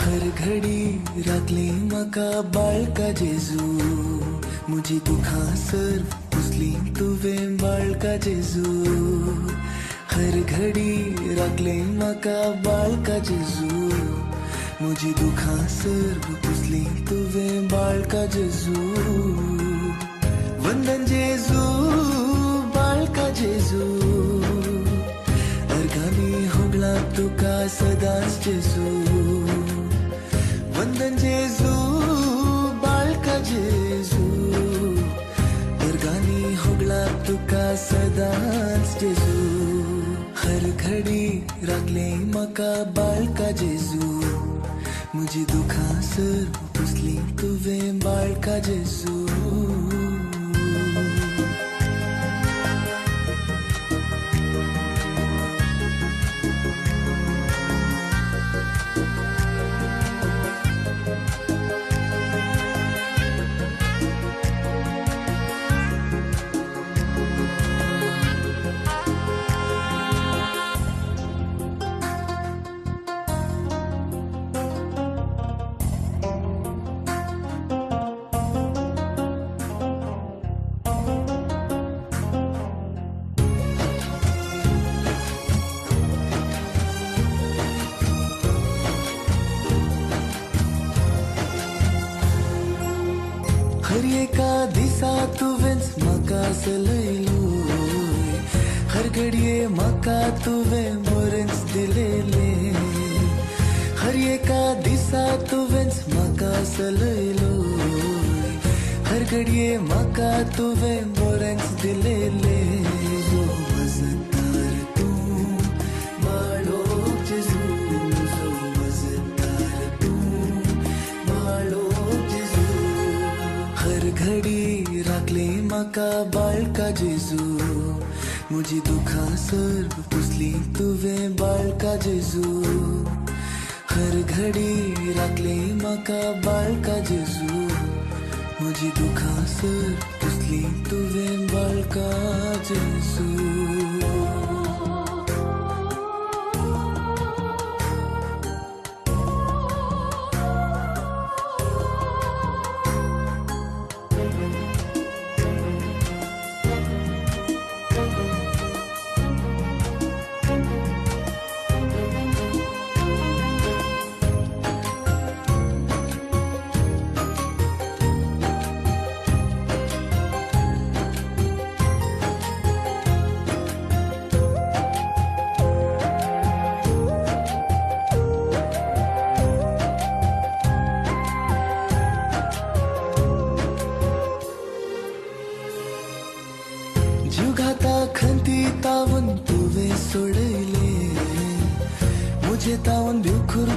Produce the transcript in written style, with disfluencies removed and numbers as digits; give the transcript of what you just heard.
हर घडी राखली म्हाका बाळका जेजू, म्हजी दुखां सर्व पुसली तुवें बाळका जेजू. हर घडी राखली म्हाका बाळका जेजू, म्हजी दुखां सर्व पुसली तुवें बाळका जेजू. वंदन जेजू बाळका जेजू, अर्गानी होगला तुका सदांच जेजू. वंदन जेजू बाळका जेजू, अर्गानी होगला तुका सदांच जेजू. हर घडी राखले म्हाका बाळका जेजू, म्हजी दुखां सर्व पुसली तुवें बाळका जेजू. हर एका दिसा तुवेंच म्हाका सलयलोय, हर घडये म्हाका तुवें बरेंच दिलेलें. हर एका दिसा तुवेंच म्हाका सलयलोय, हर घडये म्हाका तुवें बरेंच दिलेलें. जो मजदार तूं बाळोक जेजू, जो मजदार तूं बाळोक जेजू. हर घडी राखली म्हाका बाळका जेजू, म्हजी दुखां सर्व पुसली तुवें बाळका जेजू. हर घडी राखली म्हाका बाळका जेजू, म्हजी दुखां सर्व पुसली तुवें बाळका जेजू. जुगाता खंती तावन तुवें सोडयले, मुझे तावन भिवखूर